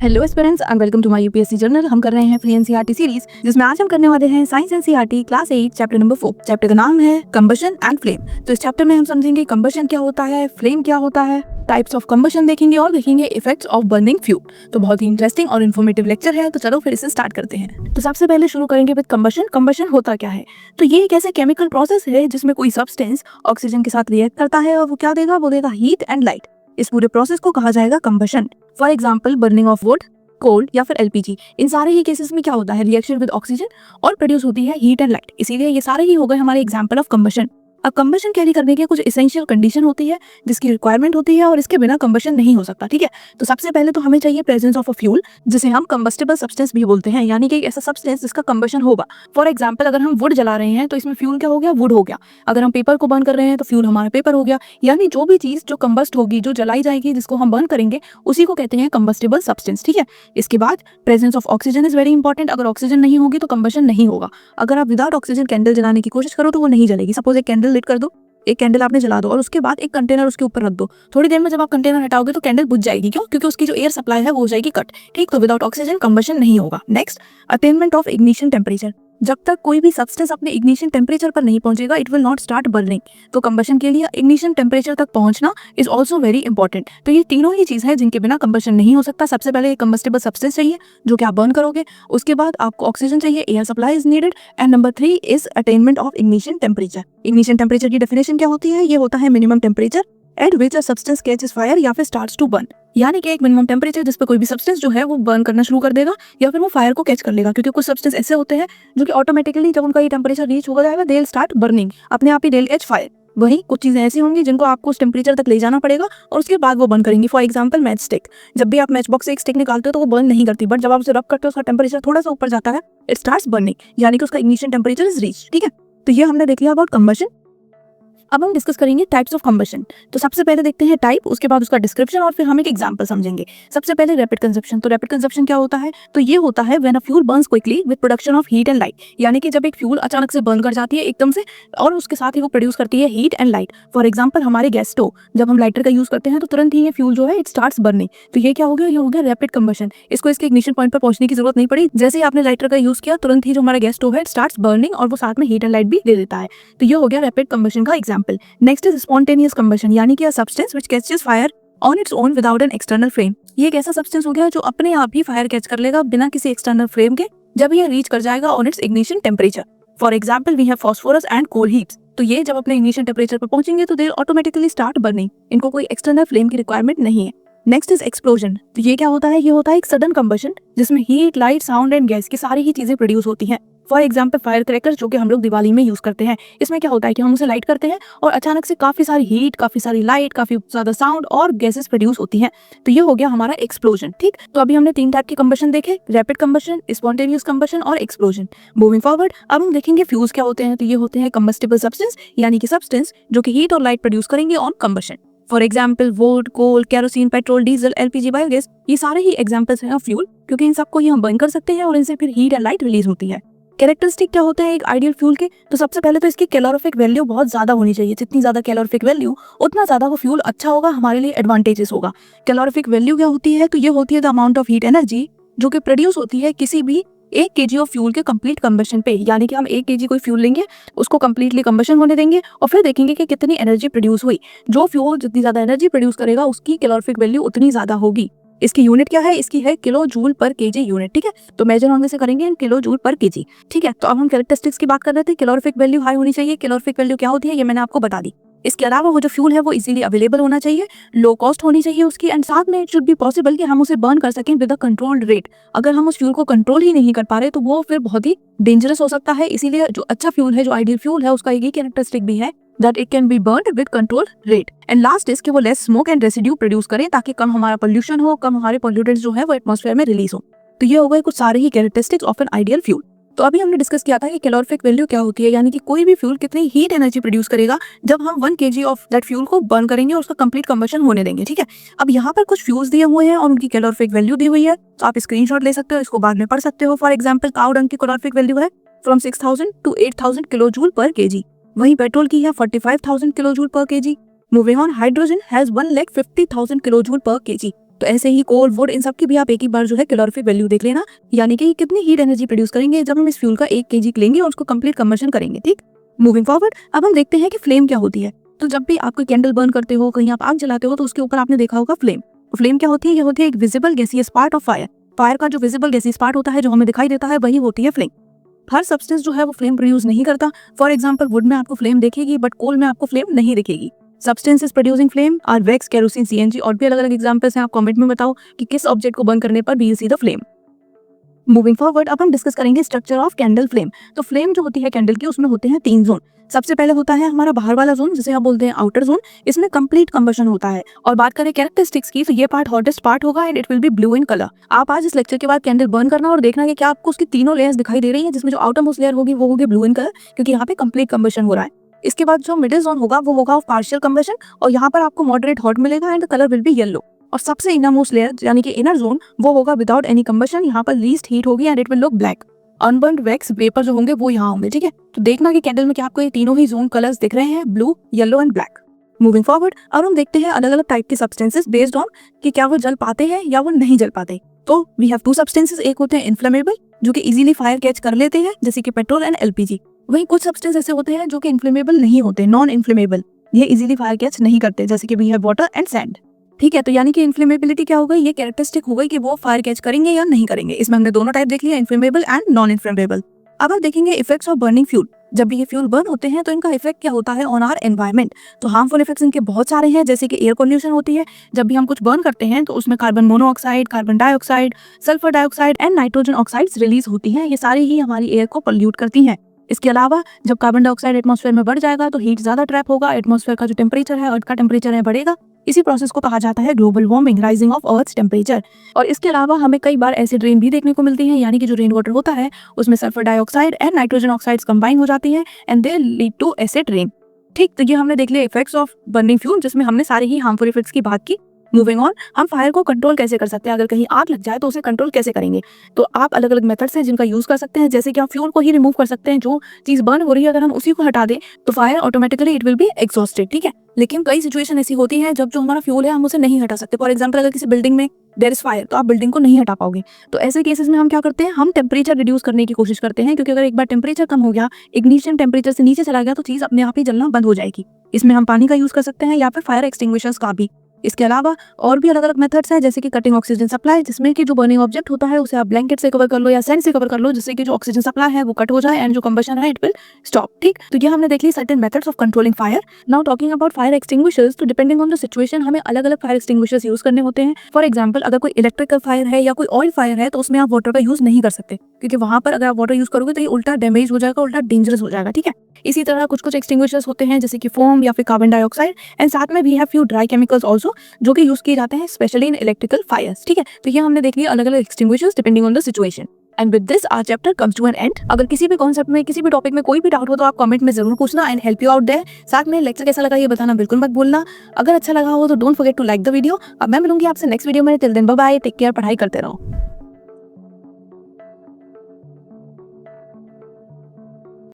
Hello aspirants and welcome to my UPSC journal. हम कर रहे हैं फ्री एनसीईआरटी सीरीज, जिसमें आज हम करने वाले हैं science NCERT class 8 chapter number 4। Chapter का नाम है कंबशन एंड फ्लेम। तो इस चैप्टर में हम समझेंगे कंबशन क्या होता है, फ्लेम क्या होता है, टाइप्स ऑफ कंबशन देखेंगे और देखेंगे इफेक्ट्स ऑफ बर्निंग फ्यूल। तो बहुत ही इंटरेस्टिंग और इन्फॉर्मेटिव लेक्चर है। तो चलो फिर इसे स्टार्ट करते हैं। तो सबसे पहले शुरू करेंगे विद कंबशन। कंबशन होता क्या है? तो ये एक ऐसे केमिकल प्रोसेस है जिसमें कोई सब्सटेंस ऑक्सीजन के साथ रिएक्ट करता है और वो क्या देगा? वो देगा हीट एंड लाइट। इस पूरे प्रोसेस को कहा जाएगा combustion. For example burning of wood, coal या फिर एलपीजी। इन सारे ही केसेस में क्या होता है? रिएक्शन विद ऑक्सीजन और प्रोड्यूस होती है हीट एंड लाइट। इसीलिए ये सारे ही हो गए हमारे एग्जांपल ऑफ कंबशन। अब कंबशन कैरी करने की कुछ एसेंशियल कंडीशन होती है जिसकी रिक्वायरमेंट होती है और इसके बिना कंबशन नहीं हो सकता। ठीक है, तो सबसे पहले तो हमें चाहिए प्रेजेंस ऑफ अ फ्यूल, जिसे हम कंबस्टिबल सब्सटेंस भी बोलते हैं, यानी कि एक ऐसा सब्सटेंस जिसका कंबशन होगा। फॉर एग्जाम्पल अगर हम वुड जला रहे हैं तो इसमें फ्यूल क्या हो गया? वुड हो गया। अगर हम पेपर को बर्न कर रहे हैं तो फ्यूल हमारा पेपर हो गया। यानी जो भी चीज जो कंबस्ट होगी, जो जलाई जाएगी, जिसको हम बर्न करेंगे, उसी को कहते हैं कंबस्टिबल सब्सटेंस। ठीक है, इसके बाद presence of oxygen is very important. अगर ऑक्सीजन नहीं होगी तो कंबशन नहीं होगा। अगर आप विदाउट ऑक्सीजन कैंडल जलाने की कोशिश करो तो वो नहीं जलेगी। सपोज एक कैंडल लिट कर दो, एक कैंडल आपने जला दो और उसके बाद एक कंटेनर उसके ऊपर रख दो। थोड़ी देर में जब आप कंटेनर हटाओगे तो कैंडल बुझ जाएगी। क्यों? क्योंकि उसकी जो एयर सप्लाई है वो हो जाएगी कट। ठीक, तो विदाउट ऑक्सीजन कंबशन नहीं होगा। Next, attainment of ignition temperature. जब तक कोई भी सब्सटेंस अपने इग्निशन टेम्परेचर पर नहीं पहुंचेगा, it will not start burning. तो कंबशन के लिए इग्निशन टेम्परेचर तक पहुंचना इज ऑल्सो वेरी इंपॉर्टेंट। तो ये तीनों ही चीज है जिनके बिना कंबशन नहीं हो सकता। सबसे पहले कंबस्टिबल सब्सटेंस चाहिए जो कि आप बर्न करोगे, उसके बाद आपको ऑक्सीजन चाहिए, air supply is needed, and number 3 is attainment of ignition temperature. Ignition temperature की डेफिनेशन क्या होती है? ये होता है minimum temperature at which a substance catches fire या फिर स्टार्ट्स टू बर्न। यानी कि एक मिनिमम टेम्परेचर जिस पर कोई भी सब्सटेंस जो है वो बर्न करना शुरू कर देगा या फिर वो फायर को कैच कर लेगा। क्योंकि कुछ सब्सटेंस ऐसे होते हैं जो कि ऑटोमेटिकली जब उनका ये टेम्परेचर रीच हो जाएगा, दे विल स्टार्ट बर्निंग, अपने आप ही दे विल कैच फायर। वहीं कुछ चीजें ऐसी होंगी जिनको आपको उस टेम्परेचर तक ले जाना पड़ेगा और उसके बाद वो बर्न करेंगी। For example match stick. जब भी आप मैच बॉक्स से एक स्टिक निकालते हो तो वो बर्न नहीं करती, बट जब आप उसे रब करते हो उसका टेम्परेचर थोड़ा सा ऊपर जाता है, इट स्टार्ट्स बर्निंग, यानी कि उसका इग्निशन टेम्परेचर इज रीच। ठीक है, तो ये हमने देख लिया अबाउट कंबशन। अब हम डिस्कस करेंगे टाइप्स ऑफ कंबशन। तो सबसे पहले देखते हैं टाइप, उसके बाद उसका डिस्क्रिप्शन और फिर हम एक एग्जांपल समझेंगे। सबसे पहले रैपिड कंजप्शन। तो रैपिड कंजप्शन क्या होता है? तो ये होता है when a fuel Burns quickly with production of heat and light. यानी कि जब एक फ्यूल अचानक से बर्न कर जाती है एकदम से और उसके साथ ही वो प्रोड्यूस करती है heat and light. For example हमारे गैस स्टोव, जब हम लाइटर का यूज करते हैं तो तुरंत ही ये फ्यूल जो है इट स्टार्ट्स बर्निंग। तो ये क्या हो गया? ये हो गया रैपिड कंबशन। इसको इसके इग्निशन पॉइंट पर पहुंचने की जरूरत नहीं पड़ी। जैसे ही आपने लाइटर का यूज किया तुरंत ही जो हमारा गैस स्टोव है इट स्टार्ट्स बर्निंग और वो साथ में हीट एंड लाइट भी दे देता है। तो ये हो गया रैपिड कंबशन का example. Next is spontaneous combustion, यानी कि a substance which catches fire on its own without an external flame. ये एक ऐसा सब्सटेंस हो गया जो अपने आप ही फायर कैच कर लेगा बिना किसी एक्सटर्नल फ्लेम के, जब ये रीच कर जाएगा on its ignition temperature. For example we have phosphorus and coal heaps. तो ये जब अपने इग्निशन टेम्परेचर पर पहुंचेंगे तो दे ऑटोमेटिकली स्टार्ट बर्निंग। इनको कोई एक्सटर्नल फ्लेम की रिक्वायरमेंट नहीं है। Next is explosion. तो ये क्या होता है? ये होता है एक सडन कंबशन जिसमें heat, light, sound and gas की सारी ही चीजें प्रोड्यूस होती हैं। फॉर एग्जाम्पल फायर क्रैकर्स, जो कि हम लोग दिवाली में यूज करते हैं। इसमें क्या होता है कि हम उसे लाइट करते हैं और अचानक से काफी सारी हीट, काफी सारी लाइट, काफी ज्यादा साउंड और गैसेस प्रोड्यूस होती हैं। तो ये हो गया हमारा एक्सप्लोजन। ठीक, तो अभी हमने 3 टाइप के कंबशन देखे, रैपिड कंबशन, स्पॉन्टेनियस कंबशन और एक्सप्लोजन। मूविंग फॉरवर्ड अब हम देखेंगे फ्यूज क्या होते हैं। तो ये होते हैं कंबस्टिबल सब्सटेंस, यानी कि सब्सटेंस जो कि हीट और लाइट प्रोड्यूस करेंगे on combustion. For example wood, coal, kerosene, petrol, diesel, LPG, biogas, ये सारे ही एग्जाम्पल्स हैं ऑफ फ्यूल, क्योंकि इन सबको ये हम बर्न कर सकते हैं और इनसे फिर हीट एंड लाइट रिलीज होती है। कैरेक्टरिस्टिक क्या होते हैं एक आइडियल फ्यूल के? तो सबसे पहले तो इसकी कैलोरीफिक वैल्यू बहुत ज्यादा होनी चाहिए। जितनी ज्यादा कैलोरीफिक वैल्यू उतना ज्यादा वो फ्यूल अच्छा होगा, हमारे लिए एडवांटेजेस होगा। कैलोरीफिक वैल्यू क्या होती है? तो ये होती है the amount of heat energy जो कि प्रोड्यूस होती है किसी भी 1 kg ऑफ फ्यूल के कंप्लीट कंबशन पे। यानी कि हम 1 kg कोई फ्यूल लेंगे, उसको कंप्लीटली कंबशन होने देंगे और फिर देखेंगे कि कितनी एनर्जी प्रोड्यूस हुई। जो फ्यूल जितनी ज्यादा एनर्जी प्रोड्यूस करेगा उसकी कैलोरीफिक वैल्यू उतनी ज्यादा होगी। इसकी यूनिट क्या है? इसकी है किलो जूल पर केजी यूनिट। ठीक है, तो मेजर ऑन में से करेंगे इन किलो जूल पर केजी। ठीक है, तो अब हम कैरेक्टरिस्टिक्स की बात कर रहे थे। कैलोरीफिक वैल्यू हाई होनी चाहिए। कैलोरीफिक वैल्यू क्या होती है ये मैंने आपको बता दी। इसके अलावा वो जो फ्यूल है वो इजीली अवेलेबल होना चाहिए, लो कॉस्ट होनी चाहिए उसकी, एंड साथ में इट शुड बी पॉसिबल कि हम उसे बर्न कर सकें विद अ कंट्रोल्ड रेट। अगर हम उस फ्यूल को कंट्रोल ही नहीं कर पा रहे तो वो फिर बहुत ही डेंजरस हो सकता है। इसीलिए जो अच्छा फ्यूल है, जो आइडियल फ्यूल है, उसका ये कैरेक्टरिस्टिक भी है that it can be burnt with controlled rate. And last is कि वो less smoke and residue produce करें ताकि कम हमारा पोल्यूशन हो, कम हमारे पोल्यूटेंट्स जो है वो एटमॉस्फेयर में रिलीज हो। तो ये हो गए कुछ सारे ही characteristics of an ideal fuel. तो अभी हमने डिस्कस किया था कि कैलोरीफिक वैल्यू क्या होती है, यानी कि कोई भी फ्यूल कितनी हीट एनर्जी प्रोड्यूस करेगा जब हम 1 kg ऑफ दैट फ्यूल को बर्न करेंगे और उसका कंप्लीट कंबशन होने देंगे। ठीक है, अब यहाँ पर कुछ फ्यूल्स दिए हुए हैं और उनकी कैलोरीफिक वैल्यू दी हुई है, तो आप स्क्रीनशॉट ले सकते हो, इसको बाद में पढ़ सकते हो। फॉर एग्जाम्पल काऊ डंग की कैलोरीफिक वैल्यू है फ्रॉम 6000 to 8000 किलो जूल पर केजी। वहीं पेट्रोल की है 45,000 किलो जूल पर KG. Moving on, hydrogen has 1,50,000 kilo joule पर केजी। तो ऐसे ही कोल, वुड, इन सब की भी आप एक ही बार जो है कैलोरीफिक वैल्यू देख लेना, यानी कि कितनी हीट एनर्जी प्रोड्यूस करेंगे जब हम इस फ्यूल का 1 kg लेंगे और उसको कंप्लीट कंबशन करेंगे। ठीक, मूविंग फॉरवर्ड, अब हम देखते हैं कि फ्लेम क्या होती है। तो जब भी आप कोई कैंडल बर्न करते हो, कहीं आप आग जलाते हो, तो उसके ऊपर आपने देखा होगा फ्लेम। फ्लेम क्या होती है? ये होती है एक visible gaseous part of fire. Fire का जो विजिबल गैसियस पार्ट होता है, जो हमें दिखाई देता है, वही होती है फ्लेम। हर सब्सटेंस जो है वो फ्लेम प्रोड्यूस नहीं करता। फॉर एग्जाम्पल, वुड में आपको फ्लेम दिखेगी बट कोल में आपको फ्लेम नहीं दिखेगी। Substances producing flame are wax, kerosene, CNG, और भी अलग अलग एग्जांपल्स हैं। आप कमेंट में बताओ कि किस ऑब्जेक्ट को बर्न करने पर we see the flame. Moving forward, अब हम डिस्कस करेंगे स्ट्रक्चर ऑफ कैंडल फ्लेम। तो फ्लेम जो होती है कैंडल की, उसमें होते हैं 3 जोन। सबसे पहले होता है हमारा बाहर वाला जोन, जिसे आप बोलते हैं आउटर जोन। इसमें कंप्लीट कंबशन होता है। और बात करें कैरेक्टरिस्टिक्स की, तो ये पार्ट हॉटेस्ट पार्ट होगा and it will be blue in colour. आप आज इस लेक्चर के बाद कैंडल बर्न करना और देखना कि क्या आपको उसकी तीनों लेयर्स दिखाई दे रही है, जिसमें जो आउटर मोस्ट लेयर होगी वो होगी ब्लू इन कलर, क्योंकि यहाँ पे कंप्लीट कंबशन हो रहा है। इसके बाद जो मिडिल जोन होगा वो होगा ऑफ पार्शियल कंबशन, और यहाँ पर आपको मॉडरेट हॉट मिलेगा and the colour will be yellow. और सबसे इनर मोस्ट लेयर यानी कि इनर जोन वो होगा विदाउट एनी कंबशन, यहाँ पर लीस्ट हीट होगी and it will look black. Unburned wax vapour जो होंगे वो यहाँ होंगे। ठीक है, तो देखना कि कैंडल में क्या आपको ये तीनों ही जोन कलर्स दिख रहे हैं, blue, yellow and black. Moving forward, अब हम देखते हैं अलग अलग टाइप के सब्सटेंसेस बेस्ड ऑन कि क्या वो जल पाते हैं या वो नहीं जल पाते। तो वी हैव 2 सब्सटेंसेस, एक होते हैं इन्फ्लेमेबल जो कि इजीली फायर कैच कर लेते हैं, जैसे कि पेट्रोल एंड एलपीजी। वहीं कुछ सब्सटेंस ऐसे होते हैं जो कि इन्फ्लेमेबल नहीं होते, नॉन इन्फ्लेमेबल, ये इजीली फायर कैच नहीं करते, जैसे कि we have water and sand. ठीक है, तो यानी कि इन्फ्लेमेबिलिटी क्या हो गई, ये कैरेक्टरिस्टिक हो गई कि वो फायर कैच करेंगे या नहीं करेंगे। इसमें हमने दोनों टाइप देख लिया, इन्फ्लेमेबल एंड नॉन इन्फ्लेमेबल। अब हम देखेंगे इफेक्ट्स ऑफ बर्निंग फ्यूल। जब भी ये फ्यूल बर्न होते हैं तो इनका इफेक्ट क्या होता है ऑन आवर एनवायरनमेंट। तो हार्मफुल इफेक्ट्स इनके बहुत सारे हैं, जैसे कि एयर पोल्यूशन होती है। जब भी हम कुछ बर्न करते हैं तो उसमें carbon monoxide, carbon dioxide, sulphur dioxide and nitrogen oxides release होती हैं। ये सारी ही हमारी एयर को पोल्यूट करती हैं। इसके अलावा जब कार्बन डाइऑक्साइड एटमॉस्फेयर में बढ़ जाएगा तो हीट ज्यादा ट्रैप होगा, एटमॉस्फेयर का जो टेम्परेचर है, अर्थ का टेम्परेचर है, बढ़ेगा। इसी प्रोसेस को कहा जाता है global warming, rising of earth temperature. और इसके अलावा हमें कई बार एसिड रेन भी देखने को मिलती है, यानी कि जो रेन वाटर होता है उसमें sulphur dioxide and nitrogen oxides combine हो जाती हैं and they lead to acid rain. ठीक, तो ये हमने देख लिया इफेक्ट्स ऑफ बर्निंग फ्यूल, जिसमें हमने सारे ही हार्मफुल इफेक्ट्स की बात की। मूविंग ऑन, हम फायर को कंट्रोल कैसे कर सकते हैं, अगर कहीं आग लग जाए तो उसे कंट्रोल कैसे करेंगे। तो आप अलग अलग मेथड्स हैं जिनका यूज कर सकते हैं, जैसे कि आप फ्यूल को ही रिमूव कर सकते हैं। जो चीज बर्न हो रही है अगर हम उसी को हटा दें तो fire automatically it will be exhausted. ठीक है, लेकिन कई सिचुएशन ऐसी होती है जब जो हमारा फ्यूल है हम उसे नहीं हटा सकते। फॉर एग्जाम्पल, अगर किसी बिल्डिंग में देयर इज फायर तो आप बिल्डिंग को नहीं हटा पाओगे। तो ऐसे केसेस में हम क्या करते हैं, हम टेम्परेचर रिड्यूस करने की कोशिश करते हैं, क्योंकि अगर एक बार टेम्परेचर कम हो गया, इग्निशन टेम्परेचर से नीचे चला गया तो चीज अपने आप ही जलना बंद हो जाएगी। इसमें हम पानी का यूज कर सकते हैं या फिर फायर एक्सटिंग्विशर्स का भी। इसके अलावा और भी अलग अलग मेथड्स हैं, जैसे कि कटिंग ऑक्सीजन सप्लाई, जिसमें कि जो बर्निंग ऑब्जेक्ट होता है उसे आप ब्लैंकेट से कवर कर लो या सैंड से कवर कर लो, जिससे कि जो ऑक्सीजन सप्लाई है वो कट हो जाए एंड जो कंबशन है इट विल स्टॉप। ठीक, तो ये हमने देख ली certain methods of controlling fire. Now talking about fire extinguishers, तो डिपेंडिंग ऑन द सिचुएशन हमें अलग अलग फायर एक्सटिंग्विशर्स यूज करने होते हैं। फॉर एग्जाम्पल, अगर कोई इलेक्ट्रिकल फायर है या कोई ऑयल फायर है तो उसमें आप वाटर का यूज नहीं कर सकते, क्योंकि वहां पर अगर आप वाटर यूज करोगे तो ये उल्टा डैमेज हो जाएगा, उल्टा डेंजरस हो जाएगा। ठीक है, इसी तरह कुछ कुछ एक्सटिंग्विशर्स होते हैं जैसे कि फोम या फिर कार्बन डाइऑक्साइड, एंड साथ में we have few dry chemicals also जो कि यूज किए जाते हैं स्पेशली इन इलेक्ट्रिकल फायर्स। ठीक है, तो ये हमने देख लिया अलग अलग extinguishers depending on the situation. And with this our chapter comes to an end. अगर किसी भी कॉन्सेप्ट में, किसी भी टॉपिक में कोई भी डाउट हो तो आप कमेंट में जरूर पूछना and help you out there. साथ में लेक्चर कैसा लगा ये बताना बिल्कुल मत भूलना। अगर अच्छा लगा हो तो don't forget to like the video. अब मैं मिलूंगी आपसे नेक्स्ट वीडियो में। Till then bye bye, take care, पढ़ाई करते रहो।